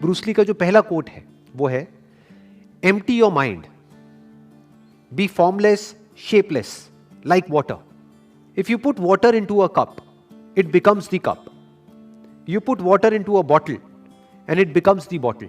Bruce Lee का जो पहला कोट है वो है, empty your mind, B formless, shapeless, like water. If you put water into a cup, it becomes the cup. You put water into a bottle and it becomes the bottle.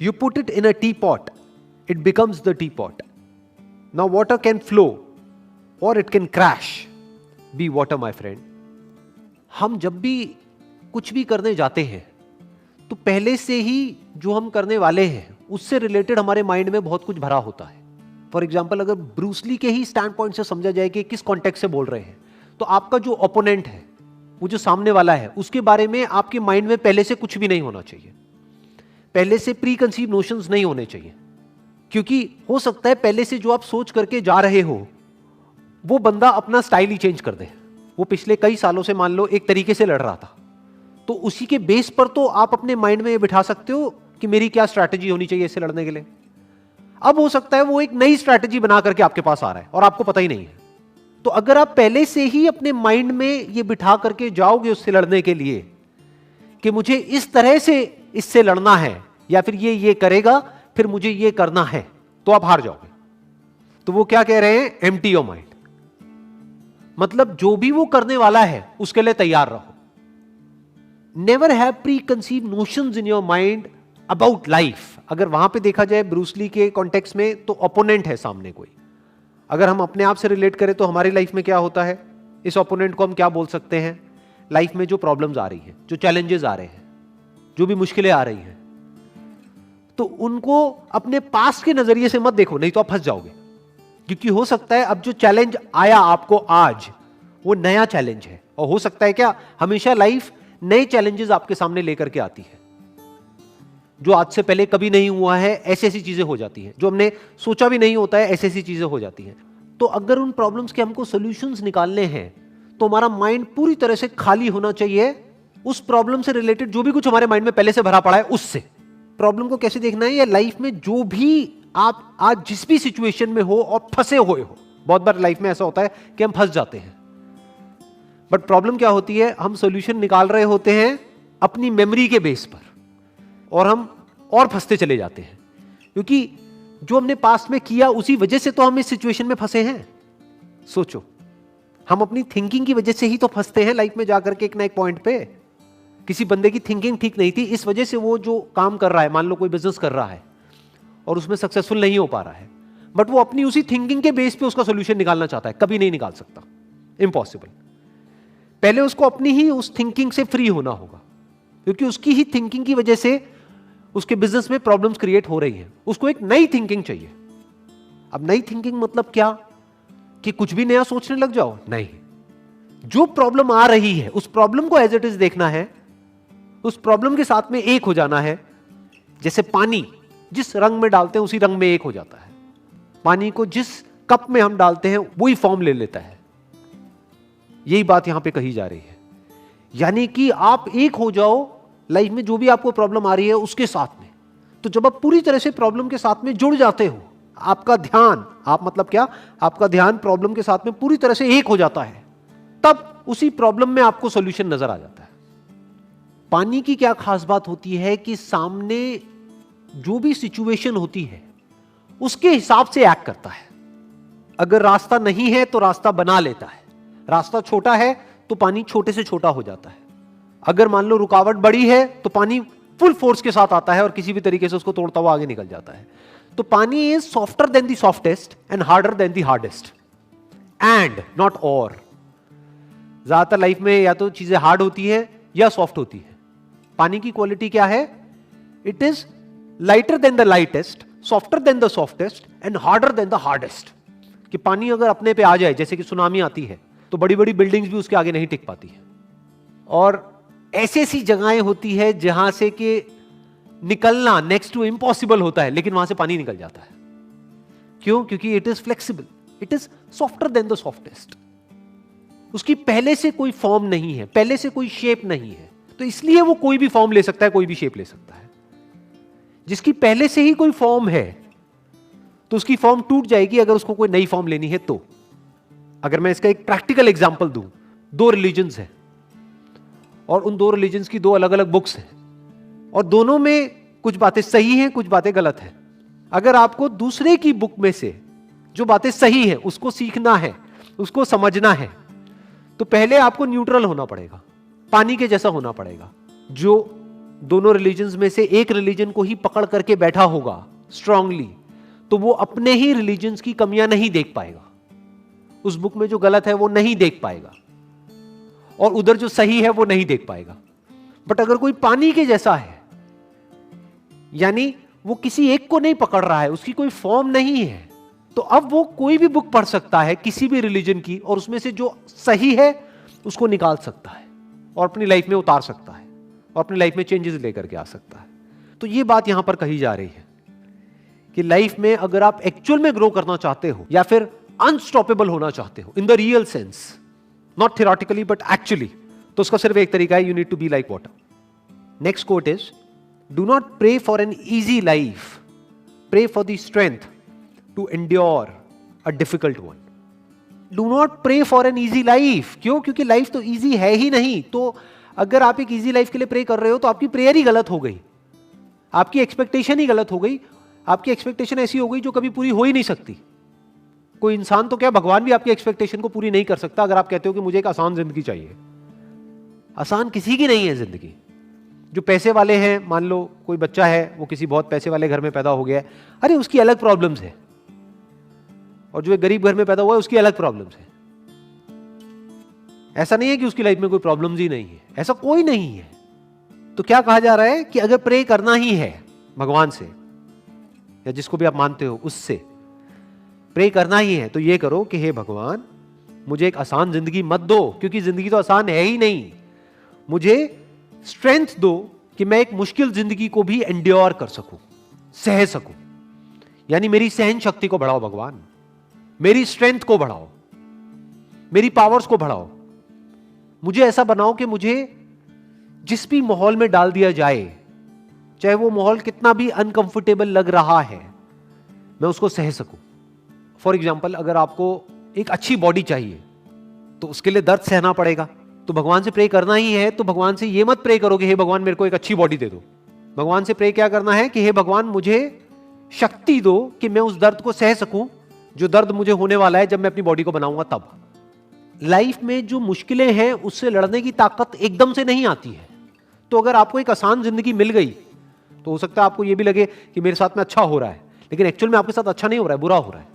You put it in a T pot, it becomes the T pot. Now water can flow और it can crash. B water my friend. हम जब भी कुछ भी करने जाते हैं तो पहले से ही जो हम करने वाले हैं उससे रिलेटेड हमारे माइंड में बहुत कुछ भरा होता है. फॉर एग्जाम्पल, अगर ब्रूस ली के ही स्टैंड पॉइंट से समझा जाए कि किस कॉन्टेक्स्ट से बोल रहे हैं, तो आपका जो ओपोनेंट है, वो जो सामने वाला है, उसके बारे में आपके माइंड में पहले से कुछ भी नहीं होना चाहिए. पहले से प्री कंसीव नोशंस नहीं होने चाहिए, क्योंकि हो सकता है पहले से जो आप सोच करके जा रहे हो वो बंदा अपना स्टाइल ही चेंज कर दे. वो पिछले कई सालों से मान लो एक तरीके से लड़ रहा था, तो उसी के बेस पर तो आप अपने माइंड में ये बिठा सकते हो कि मेरी क्या स्ट्रैटेजी होनी चाहिए इससे लड़ने के लिए. अब हो सकता है वो एक नई स्ट्रैटेजी बना करके आपके पास आ रहा है और आपको पता ही नहीं है. तो अगर आप पहले से ही अपने माइंड में ये बिठा करके जाओगे उससे लड़ने के लिए कि मुझे इस तरह से इससे लड़ना है, या फिर ये करेगा फिर मुझे ये करना है, तो आप हार जाओगे. तो वो क्या कह रहे हैं, एम्प्टी योर माइंड. मतलब जो भी वो करने वाला है उसके लिए तैयार रहो. Never have pre conceive notions in your mind about life. अगर वहां पे देखा जाए ब्रूस ली के कॉन्टेक्स्ट में, तो ओपोनेंट है सामने कोई. अगर हम अपने आप से रिलेट करें तो हमारी लाइफ में क्या होता है, इस ओपोनेंट को हम क्या बोल सकते हैं. लाइफ में जो प्रॉब्लम्स आ रही हैं, जो चैलेंजेस आ रहे हैं, जो भी मुश्किलें आ रही हैं, तो उनको अपने पास्ट के नजरिए से मत देखो, नहीं तो आप फंस जाओगे. क्योंकि हो सकता है अब जो चैलेंज आया आपको आज, वो नया चैलेंज है. और हो सकता है क्या, हमेशा लाइफ नए चैलेंजेस आपके सामने लेकर के आती है. जो आज से पहले कभी नहीं हुआ है, ऐसी ऐसी चीजें हो जाती हैं. जो हमने सोचा भी नहीं होता है, ऐसी ऐसी चीजें हो जाती हैं. तो अगर उन प्रॉब्लम्स के हमको सॉल्यूशंस निकालने हैं, तो हमारा माइंड पूरी तरह से खाली होना चाहिए उस प्रॉब्लम से रिलेटेड जो भी कुछ हमारे माइंड में पहले से भरा पड़ा है उससे. प्रॉब्लम को कैसे देखना है, या लाइफ में जो भी आप आज जिस भी सिचुएशन में हो और फंसे हुए हो. बहुत बार लाइफ में ऐसा होता है कि हम फंस जाते हैं, बट प्रॉब्लम क्या होती है, हम सॉल्यूशन निकाल रहे होते हैं अपनी मेमोरी के बेस पर, और हम और फंसते चले जाते हैं. क्योंकि जो हमने पास्ट में किया उसी वजह से तो हम इस सिचुएशन में फंसे हैं. सोचो, हम अपनी थिंकिंग की वजह से ही तो फंसते हैं लाइफ में जाकर के एक ना एक पॉइंट पे. किसी बंदे की थिंकिंग ठीक नहीं थी, इस वजह से वो जो काम कर रहा है, मान लो कोई बिजनेस कर रहा है और उसमें सक्सेसफुल नहीं हो पा रहा है, बट वो अपनी उसी थिंकिंग के बेस पे उसका सॉल्यूशन निकालना चाहता है. कभी नहीं निकाल सकता, इम्पॉसिबल. पहले उसको अपनी ही उस थिंकिंग से फ्री होना होगा, क्योंकि उसकी ही थिंकिंग की वजह से उसके बिजनेस में प्रॉब्लम्स क्रिएट हो रही हैं. उसको एक नई थिंकिंग चाहिए. अब नई थिंकिंग मतलब क्या, कि कुछ भी नया सोचने लग जाओ, नहीं. जो प्रॉब्लम आ रही है उस प्रॉब्लम को एज इट इज देखना है, उस प्रॉब्लम के साथ में एक हो जाना है. जैसे पानी जिस रंग में डालते हैं उसी रंग में एक हो जाता है. पानी को जिस कप में हम डालते हैं वही फॉर्म ले लेता है. यही बात यहां पे कही जा रही है. यानी कि आप एक हो जाओ लाइफ में जो भी आपको प्रॉब्लम आ रही है उसके साथ में. तो जब आप पूरी तरह से प्रॉब्लम के साथ में जुड़ जाते हो, आपका ध्यान, आप मतलब क्या, आपका ध्यान प्रॉब्लम के साथ में पूरी तरह से एक हो जाता है, तब उसी प्रॉब्लम में आपको सॉल्यूशन नजर आ जाता है. पानी की क्या खास बात होती है कि सामने जो भी सिचुएशन होती है उसके हिसाब से एक्ट करता है. अगर रास्ता नहीं है तो रास्ता बना लेता है. रास्ता छोटा है तो पानी छोटे से छोटा हो जाता है. अगर मान लो रुकावट बड़ी है तो पानी फुल फोर्स के साथ आता है और किसी भी तरीके से उसको तोड़ता हुआ आगे निकल जाता है. तो पानी is softer then the softest and harder than the hardest, and not और. ज्यादातर लाइफ में या तो चीजें हार्ड होती है या सॉफ्ट होती है. पानी की क्वालिटी क्या है, it is lighter than the lightest, softer then the softest and harder than the hardest. कि पानी अगर अपने पे आ जाए, जैसे कि सुनामी आती है, तो बड़ी बड़ी बिल्डिंग्स भी उसके आगे नहीं टिक पाती है. और ऐसी ऐसी जगहें होती है जहां से कि निकलना नेक्स्ट टू इम्पॉसिबल होता है, लेकिन वहां से पानी निकल जाता है. क्यों? क्योंकि it is flexible, it is softer then the softest. उसकी पहले से कोई फॉर्म नहीं है, पहले से कोई शेप नहीं है, तो इसलिए वो कोई भी फॉर्म ले सकता है, कोई भी शेप ले सकता है. जिसकी पहले से ही कोई फॉर्म है तो उसकी फॉर्म टूट जाएगी अगर उसको कोई नई फॉर्म लेनी है तो. अगर मैं इसका एक प्रैक्टिकल एग्जांपल दूं, दो रिलीजन्स हैं और उन दो रिलीजन्स की दो अलग अलग बुक्स हैं, और दोनों में कुछ बातें सही हैं, कुछ बातें गलत हैं। अगर आपको दूसरे की बुक में से जो बातें सही हैं उसको सीखना है, उसको समझना है, तो पहले आपको न्यूट्रल होना पड़ेगा, पानी के जैसा होना पड़ेगा। जो दोनों रिलीजन्स में से एक रिलीजन को ही पकड़ करके बैठा होगा स्ट्रांगली, तो वो अपने ही रिलीजन्स की कमियां नहीं देख पाएगा। उस बुक में जो गलत है वो नहीं देख पाएगा, और उधर जो सही है वो नहीं देख पाएगा। बट अगर कोई पानी के जैसा है, यानी वो किसी एक को नहीं पकड़ रहा है, उसकी कोई फॉर्म नहीं है, तो अब वो कोई भी बुक पढ़ सकता है किसी भी रिलीजन की, और उसमें से जो सही है उसको निकाल सकता है और अपनी लाइफ में उतार सकता है और अपनी लाइफ में चेंजेस लेकर के आ सकता है। तो ये बात यहां पर कही जा रही है कि लाइफ में अगर आप एक्चुअल में ग्रो करना चाहते हो या फिर अनस्टॉपेबल होना चाहते हो in the real sense, not theoretically but actually, तो उसका सिर्फ एक तरीका है, you need to be like water. Next quote is, do not pray for an easy life, pray for the strength to endure a difficult one. Do not pray for an easy life. क्यों? क्योंकि life तो easy है ही नहीं। तो अगर आप एक easy life के लिए प्रे कर रहे हो तो आपकी प्रेयर ही गलत हो गई, आपकी एक्सपेक्टेशन ही गलत हो गई। आपकी एक्सपेक्टेशन ऐसी हो गई जो कभी पूरी हो ही नहीं सकती। कोई इंसान तो क्या, भगवान भी आपकी एक्सपेक्टेशन को पूरी नहीं कर सकता। अगर आप कहते हो कि मुझे एक आसान जिंदगी चाहिए, आसान किसी की नहीं है जिंदगी। जो पैसे वाले हैं, मान लो कोई बच्चा है, वो किसी बहुत पैसे वाले घर में पैदा हो गया है, अरे उसकी अलग प्रॉब्लम्स है, और जो एक गरीब घर में पैदा हुआ है उसकी अलग प्रॉब्लम्स है। ऐसा नहीं है कि उसकी लाइफ में कोई प्रॉब्लम्स ही नहीं है, ऐसा कोई नहीं है। तो क्या कहा जा रहा है कि अगर प्रे करना ही है भगवान से या जिसको भी आप मानते हो उससे प्रे करना ही है, तो ये करो कि हे भगवान, मुझे एक आसान जिंदगी मत दो, क्योंकि जिंदगी तो आसान है ही नहीं। मुझे स्ट्रेंथ दो कि मैं एक मुश्किल जिंदगी को भी एंड्योर कर सकूं, सह सकूं। यानी मेरी सहन शक्ति को बढ़ाओ भगवान, मेरी स्ट्रेंथ को बढ़ाओ, मेरी पावर्स को बढ़ाओ। मुझे ऐसा बनाओ कि मुझे जिस भी माहौल में डाल दिया जाए, चाहे वो माहौल कितना भी अनकंफर्टेबल लग रहा है, मैं उसको सह सकूं। फॉर एग्जाम्पल, अगर आपको एक अच्छी बॉडी चाहिए तो उसके लिए दर्द सहना पड़ेगा, तो भगवान से प्रे करना ही है। तो भगवान से ये मत प्रे करो कि हे भगवान मेरे को एक अच्छी बॉडी दे दो। भगवान से प्रे क्या करना है कि हे भगवान मुझे शक्ति दो कि मैं उस दर्द को सह सकूं जो दर्द मुझे होने वाला है जब मैं अपनी बॉडी को बनाऊंगा तब। लाइफ में जो मुश्किलें हैं उससे लड़ने की ताकत एकदम से नहीं आती है। तो अगर आपको एक आसान जिंदगी मिल गई तो हो सकता है आपको यह भी लगे कि मेरे साथ में अच्छा हो रहा है, लेकिन एक्चुअल में आपके साथ अच्छा नहीं हो रहा है, बुरा हो रहा है।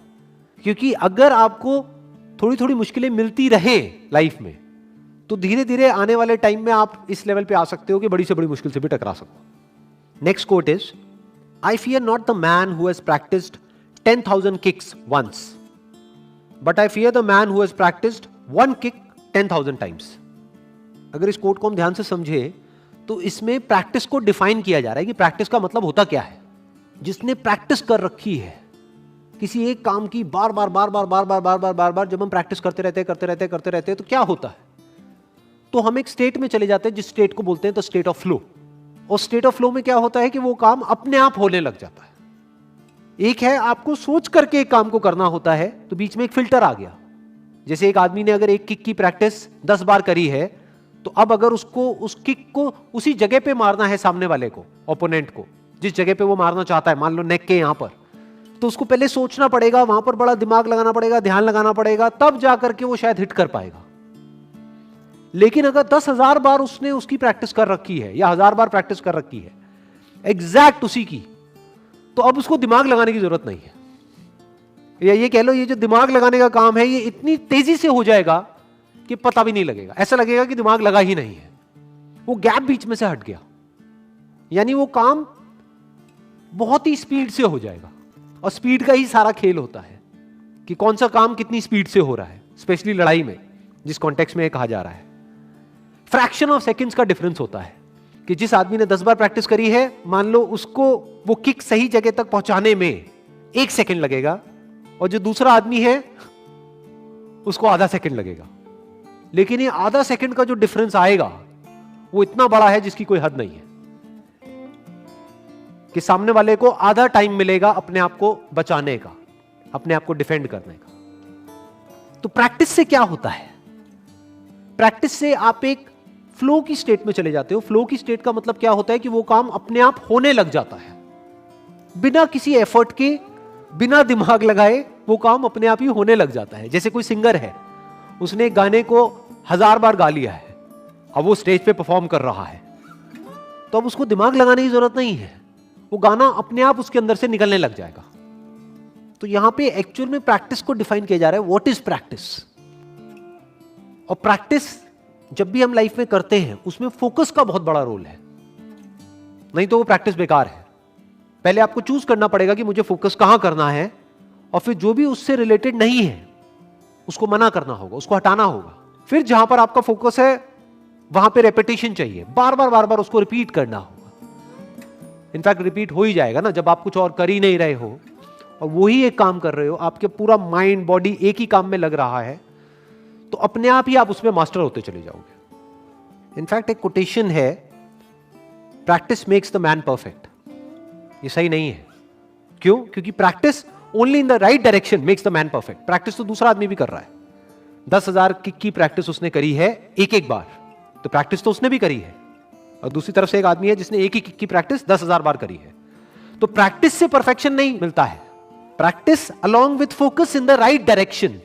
क्योंकि अगर आपको थोड़ी थोड़ी मुश्किलें मिलती रहे लाइफ में, तो धीरे धीरे आने वाले टाइम में आप इस लेवल पे आ सकते हो कि बड़ी से बड़ी मुश्किल से भी टकरा सको। Next quote is, I fear not the man who has practised 10,000 kicks once, but I fear the man who has practiced one kick 10,000 times. अगर इस कोट को हम ध्यान से समझे तो इसमें प्रैक्टिस को डिफाइन किया जा रहा है कि प्रैक्टिस का मतलब होता क्या है। जिसने प्रैक्टिस कर रखी है किसी एक काम की बार बार बार बार बार बार बार बार बार बार, जब हम प्रैक्टिस करते रहते हैं तो क्या होता है, तो हम एक स्टेट में चले जाते हैं जिस स्टेट को बोलते हैं द स्टेट ऑफ फ्लो। और स्टेट ऑफ फ्लो में क्या होता है कि वो काम अपने आप होने लग जाता है। एक है आपको सोच करके एक काम को करना होता है, तो बीच में एक फिल्टर आ गया। जैसे एक आदमी ने अगर एक किक की प्रैक्टिस 10 बार करी है, तो अब अगर उसको उस किक को उसी जगह पे मारना है, सामने वाले को, ओपोनेंट को, जिस जगह पे वो मारना चाहता है, मान लो नेक के यहां पर, तो उसको पहले सोचना पड़ेगा, वहां पर बड़ा दिमाग लगाना पड़ेगा, ध्यान लगाना पड़ेगा, तब जाकर के वो शायद हिट कर पाएगा। लेकिन अगर 10,000 बार उसने उसकी प्रैक्टिस कर रखी है या 1000 बार प्रैक्टिस कर रखी है एग्जैक्ट उसी की, तो अब उसको दिमाग लगाने की जरूरत नहीं है। या ये कह लो, ये जो दिमाग लगाने का काम है ये इतनी तेजी से हो जाएगा कि पता भी नहीं लगेगा, ऐसा लगेगा कि दिमाग लगा ही नहीं है, वो गैप बीच में से हट गया। यानी वो काम बहुत ही स्पीड से हो जाएगा, और स्पीड का ही सारा खेल होता है कि कौन सा काम कितनी स्पीड से हो रहा है, स्पेशली लड़ाई में, जिस कॉन्टेक्स्ट में कहा जा रहा है। फ्रैक्शन ऑफ सेकंड्स का डिफरेंस होता है कि जिस आदमी ने 10 बार प्रैक्टिस करी है, मान लो उसको वो किक सही जगह तक पहुंचाने में 1 सेकंड लगेगा, और जो दूसरा आदमी है उसको आधा सेकंड लगेगा। लेकिन ये आधा सेकंड का जो डिफरेंस आएगा वो इतना बड़ा है जिसकी कोई हद नहीं है, कि सामने वाले को आधा टाइम मिलेगा अपने आप को बचाने का, अपने आप को डिफेंड करने का। तो प्रैक्टिस से क्या होता है? प्रैक्टिस से आप एक फ्लो की स्टेट में चले जाते हो। फ्लो की स्टेट का मतलब क्या होता है कि वो काम अपने आप होने लग जाता है, बिना किसी एफर्ट के, बिना दिमाग लगाए वो काम अपने आप ही होने लग जाता है। जैसे कोई सिंगर है, उसने एक गाने को 1000 बार गा लिया है, अब वो स्टेज पे परफॉर्म कर रहा है, तो अब उसको दिमाग लगाने की जरूरत नहीं है, वो गाना अपने आप उसके अंदर से निकलने लग जाएगा। तो यहां पे एक्चुअल में प्रैक्टिस को डिफाइन किया जा रहा है, व्हाट इज प्रैक्टिस। और प्रैक्टिस जब भी हम लाइफ में करते हैं उसमें फोकस का बहुत बड़ा रोल है, नहीं तो वो प्रैक्टिस बेकार है। पहले आपको चूज करना पड़ेगा कि मुझे फोकस कहां करना है, और फिर जो भी उससे रिलेटेड नहीं है उसको मना करना होगा, उसको हटाना होगा। फिर जहां पर आपका फोकस है वहां पे रेपिटेशन चाहिए, बार बार उसको रिपीट करना होगा। इनफैक्ट रिपीट हो ही जाएगा ना, जब आप कुछ और कर ही नहीं रहे हो और वही एक काम कर रहे हो, आपके पूरा माइंड बॉडी एक ही काम में लग रहा है, तो अपने आप ही आप उसमें मास्टर होते चले जाओगे। इनफैक्ट एक कोटेशन है, practice makes the man perfect. ये सही नहीं है। क्यों? क्योंकि practice only in the right direction makes the man perfect. Practice तो दूसरा आदमी भी कर रहा है, 10,000 किक की प्रैक्टिस उसने करी है एक एक बार, तो प्रैक्टिस तो उसने भी करी है। और दूसरी तरफ से एक आदमी है जिसने एक ही किक की प्रैक्टिस 10,000 बार करी है। तो प्रैक्टिस से परफेक्शन नहीं मिलता है, practice along with focus in the right direction